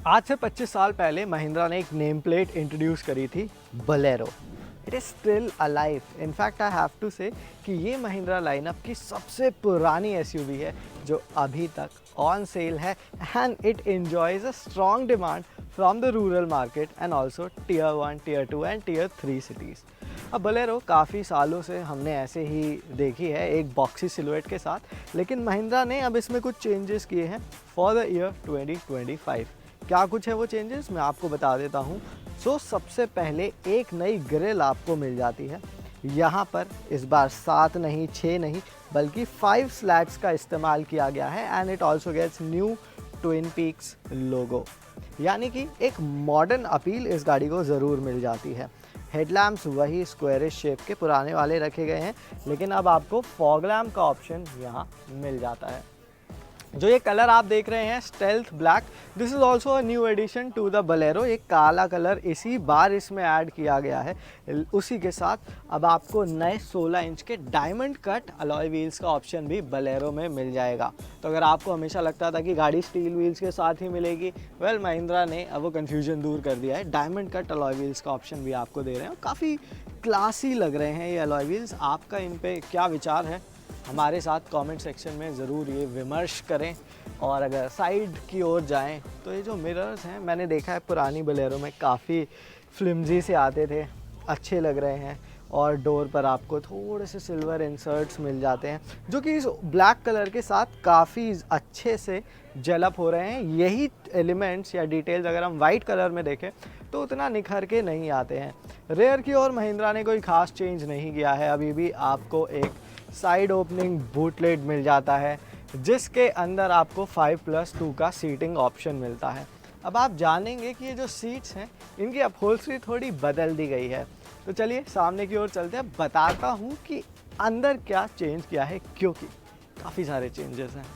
आज से 25 साल पहले महिंद्रा ने एक नेम प्लेट इंट्रोड्यूस करी थी, Bolero. It is still alive. In fact I have to say कि ये महिंद्रा लाइनअप की सबसे पुरानी एसयूवी है जो अभी तक ऑन सेल है and it enjoys a strong demand from the rural market and also tier 1, tier 2 and tier 3 cities. अब बोलेरो काफ़ी सालों से हमने ऐसे ही देखी है एक बॉक्सी सिलुएट के साथ, लेकिन महिंद्रा ने अब इसमें कुछ चेंजेस किए हैं फॉर द ईयर 2025। क्या कुछ है वो चेंजेस मैं आपको बता देता हूँ। सबसे पहले एक नई ग्रिल आपको मिल जाती है। यहाँ पर इस बार 7 नहीं 6 नहीं बल्कि 5 स्लैट्स का इस्तेमाल किया गया है and it also gets new twin peaks logo, यानी कि एक मॉडर्न अपील इस गाड़ी को ज़रूर मिल जाती है। हेडलैम्प्स वही स्क्वायरिश शेप के पुराने वाले रखे गए हैं, लेकिन अब आपको फॉग लैम्प का ऑप्शन यहाँ मिल जाता है। जो ये कलर आप देख रहे हैं stealth black, this is also a new addition to the Bolero. एक काला कलर इसी बार इसमें ऐड किया गया है। उसी के साथ अब आपको नए 16 इंच के डायमंड कट अलॉय व्हील्स का ऑप्शन भी बोलेरो में मिल जाएगा। तो अगर आपको हमेशा लगता था कि गाड़ी स्टील व्हील्स के साथ ही मिलेगी, वेल महिंद्रा ने अब वो कन्फ्यूजन दूर कर दिया है। डायमंड कट अलॉय व्हील्स का ऑप्शन भी आपको दे रहे हैं। काफ़ी क्लासी लग रहे हैं ये अलॉय व्हील्स। आपका इन पे क्या विचार है हमारे साथ कमेंट सेक्शन में ज़रूर ये विमर्श करें। और अगर साइड की ओर जाएं तो ये जो मिरर्स हैं, मैंने देखा है पुरानी बोलेरो में काफ़ी फ्लिमजी से आते थे, अच्छे लग रहे हैं। और डोर पर आपको थोड़े से सिल्वर इंसर्ट्स मिल जाते हैं जो कि इस ब्लैक कलर के साथ काफ़ी अच्छे से जेलअप हो रहे हैं। यही एलिमेंट्स या डिटेल्स अगर हम वाइट कलर में देखें तो उतना निखर के नहीं आते हैं। रेयर की ओर महिंद्रा ने कोई ख़ास चेंज नहीं किया है। अभी भी आपको एक साइड ओपनिंग बूटलेट मिल जाता है जिसके अंदर आपको 5+2 का सीटिंग ऑप्शन मिलता है। अब आप जानेंगे कि ये जो सीट्स हैं इनकी अपहोल्स्ट्री थोड़ी बदल दी गई है। तो चलिए सामने की ओर चलते हैं, बताता हूँ कि अंदर क्या चेंज किया है, क्योंकि काफ़ी सारे चेंजेस हैं।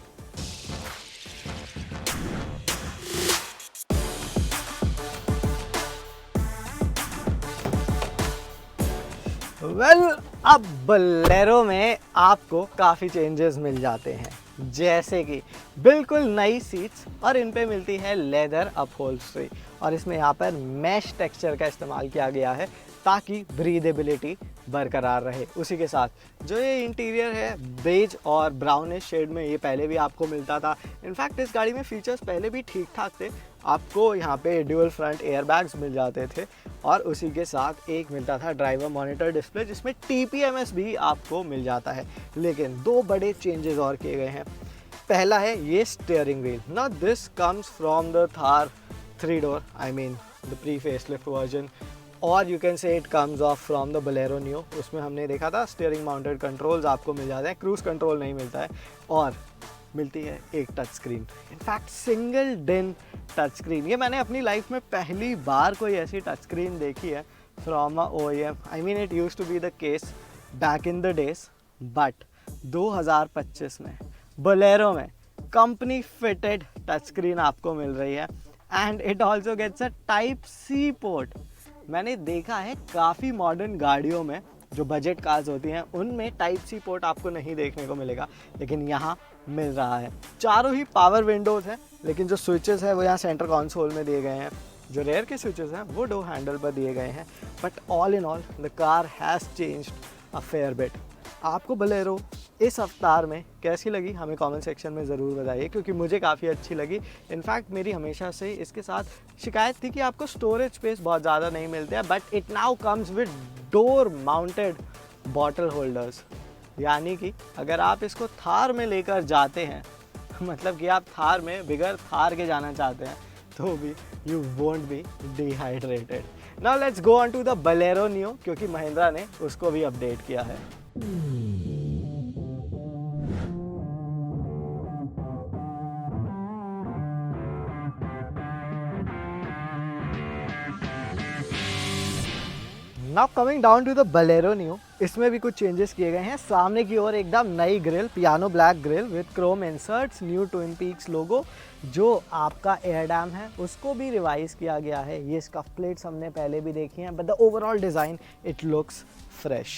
अब बोलेरो में आपको काफ़ी चेंजेस मिल जाते हैं, जैसे कि बिल्कुल नई सीट्स और इन पे मिलती है लेदर अपहोल्स्ट्री और इसमें यहाँ पर मैश टेक्सचर का इस्तेमाल किया गया है ताकि ब्रीदेबिलिटी बरकरार रहे। उसी के साथ जो ये इंटीरियर है बेज और ब्राउनिश शेड में, ये पहले भी आपको मिलता था। इनफैक्ट इस गाड़ी में फीचर्स पहले भी ठीक ठाक थे। आपको यहाँ पे ड्यूअल फ्रंट एयरबैग्स मिल जाते थे और उसी के साथ एक मिलता था ड्राइवर मॉनिटर डिस्प्ले जिसमें TPMS भी आपको मिल जाता है। लेकिन 2 बड़े चेंजेस और किए गए हैं। पहला है ये steering wheel. Now this comes from the Thar 3 door, I mean the pre facelift version, और you can say it comes of from the Bolero new. उसमें हमने देखा था स्टीयरिंग माउंटेड कंट्रोल्स आपको मिल जाते हैं, क्रूज़ कंट्रोल नहीं मिलता है। और मिलती है एक टच स्क्रीन, इनफैक्ट सिंगल डिन टच स्क्रीन। ये मैंने अपनी लाइफ में पहली बार कोई ऐसी टच स्क्रीन देखी है from a OEM। I mean it used to be the case back in the days, but 2025 में बोलेरो में कंपनी फिटेड टच स्क्रीन आपको मिल रही है and it also gets a Type-C port. मैंने देखा है काफ़ी मॉडर्न गाड़ियों में जो बजट कार्स होती हैं उनमें Type-C पोर्ट आपको नहीं देखने को मिलेगा, लेकिन यहाँ मिल रहा है। चारों ही पावर विंडोज़ हैं, लेकिन जो स्विचेस हैं वो यहाँ सेंटर कंसोल में दिए गए हैं। जो रेयर के स्विचेस हैं वो डोर हैंडल पर दिए गए हैं। But all in all the car has changed a fair bit. आपको बोलेरो इस अवतार में कैसी लगी हमें कमेंट सेक्शन में ज़रूर बताइए, क्योंकि मुझे काफ़ी अच्छी लगी। इनफैक्ट मेरी हमेशा से इसके साथ शिकायत थी कि आपको स्टोरेज स्पेस बहुत ज़्यादा नहीं मिलते हैं, but it now comes with door mounted bottle holders. यानी कि अगर आप इसको थार में लेकर जाते हैं, मतलब कि आप थार में बिगर थार के जाना चाहते हैं, तो भी you won't be dehydrated. Now let's go on to the Bolero new, क्योंकि महिंद्रा ने उसको भी अपडेट किया है। Now coming down to the Bolero new, इसमें भी कुछ चेंजेस किए गए हैं। सामने की ओर एकदम नई grille, piano black grille with chrome inserts, new twin peaks logo. जो आपका एयर डैम है उसको भी रिवाइज किया गया है। ये स्कफ प्लेट्स हमने पहले भी देखी हैं, but the overall design it looks fresh.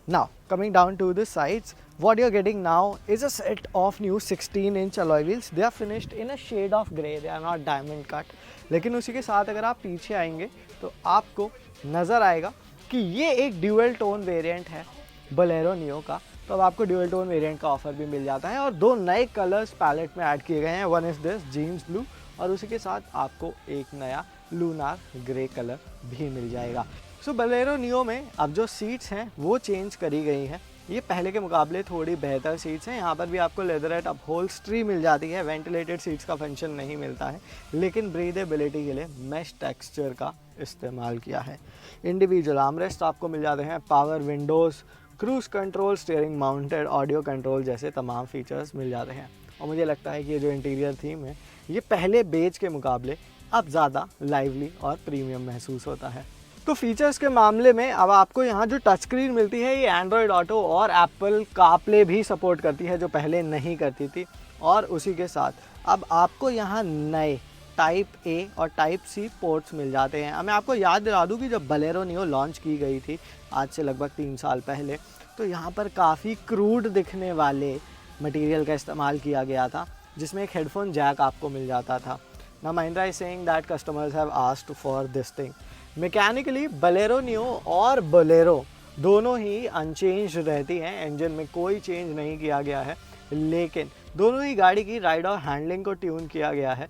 Now, coming down to the sides, what you're getting now is a set of new 16-inch alloy wheels. They are finished in a shade of grey. They are not diamond cut. लेकिन उसी के साथ अगर आप पीछे आएंगे तो आपको नज़र आएगा कि ये एक ड्यूअल टोन वेरिएंट है बोलेरो नियो का। तो अब आपको ड्यूअल टोन वेरिएंट का ऑफर भी मिल जाता है और दो नए कलर्स पैलेट में ऐड किए गए हैं। One is this jeans blue और उसी के साथ आपको एक नया लूनार ग्रे कलर भी मिल जाएगा। सो बोलेरो नियो में अब जो सीट्स हैं वो चेंज करी गई हैं। ये पहले के मुकाबले थोड़ी बेहतर सीट्स हैं। यहाँ पर भी आपको लेदरेट अपहोल्स्ट्री मिल जाती है। वेंटिलेटेड सीट्स का फंक्शन नहीं मिलता है, लेकिन ब्रीदेबिलिटी के लिए मेश टेक्सचर का इस्तेमाल किया है। इंडिविजुअल आर्मरेस्ट आपको मिल जाते हैं, power Windows, cruise control, steering mounted audio control जैसे तमाम फीचर्स मिल जाते हैं। और मुझे लगता है कि ये जो इंटीरियर थीम है ये पहले बेज के मुकाबले अब ज़्यादा लाइवली और प्रीमियम महसूस होता है। तो फीचर्स के मामले में अब आपको यहाँ जो टच स्क्रीन मिलती है ये एंड्रॉयड ऑटो और एप्पल कारप्ले भी सपोर्ट करती है, जो पहले नहीं करती थी। और उसी के साथ अब आपको यहाँ नए टाइप ए और टाइप सी पोर्ट्स मिल जाते हैं। मैं आपको याद दिला दूँ कि जब बोलेरो नियो लॉन्च की गई थी आज से लगभग 3 साल पहले, तो यहाँ पर काफ़ी क्रूड दिखने वाले मटेरियल का इस्तेमाल किया गया था, जिसमें एक हेडफोन जैक आपको मिल जाता था। Now Mahindra is saying that customers have asked for this thing. Mechanically Bolero neo और बोलेरो दोनों ही अनचेंज रहती हैं, इंजन में कोई चेंज नहीं किया गया है, लेकिन दोनों ही गाड़ी की राइड और हैंडलिंग को ट्यून किया गया है।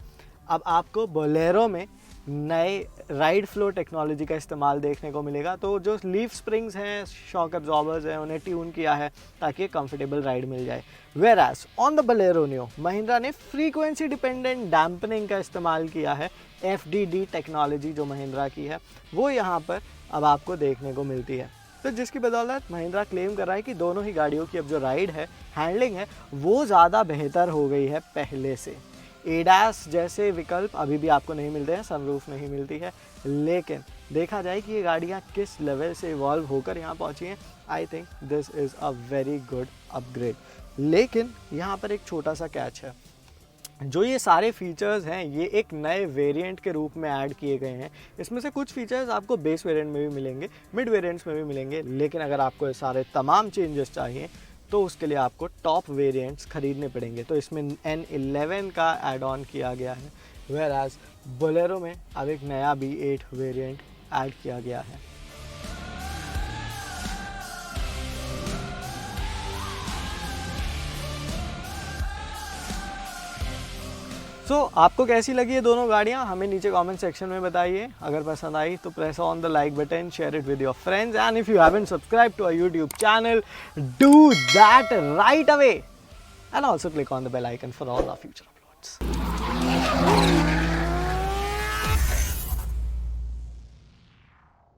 अब आपको बोलेरो में नए राइड फ्लो टेक्नोलॉजी का इस्तेमाल देखने को मिलेगा। तो जो लीफ स्प्रिंग्स हैं, शॉक एब्जॉर्बर्स हैं, उन्हें ट्यून किया है ताकि कंफर्टेबल राइड मिल जाए। Whereas on the Bolero Neo Mahindra ने फ्रीक्वेंसी डिपेंडेंट डैम्पनिंग का इस्तेमाल किया है। FDD टेक्नोलॉजी जो महिंद्रा की है वो यहाँ पर अब आपको देखने को मिलती है। तो जिसकी बदौलत महिंद्रा क्लेम कर रहा है कि दोनों ही गाड़ियों की अब जो राइड है, हैंडलिंग है, वो ज़्यादा बेहतर हो गई है पहले से। एडास जैसे विकल्प अभी भी आपको नहीं मिलते हैं, सनरूफ नहीं मिलती है, लेकिन देखा जाए कि ये गाड़ियाँ किस लेवल से इवॉल्व होकर यहाँ पहुँची हैं, I think this is a very good upgrade. लेकिन यहाँ पर एक छोटा सा कैच है, जो ये सारे फीचर्स हैं ये एक नए वेरिएंट के रूप में ऐड किए गए हैं। इसमें से कुछ फीचर्स आपको बेस वेरिएंट में भी मिलेंगे, मिड वेरिएंट्स में भी मिलेंगे, लेकिन अगर आपको ये सारे तमाम चेंजेस चाहिए तो उसके लिए आपको टॉप वेरिएंट्स खरीदने पड़ेंगे। तो इसमें N11 का ऐड ऑन किया गया है, वेयर एज बोलेरो में अब एक नया B8 वेरिएंट ऐड किया गया है। आपको कैसी लगी ये दोनों गाड़ियाँ हमें नीचे कमेंट सेक्शन में बताइए। अगर पसंद आई तो press on the like button, share it with your friends, and if you haven't subscribe to our YouTube channel, do that right away, and also click on the bell icon for all our future uploads.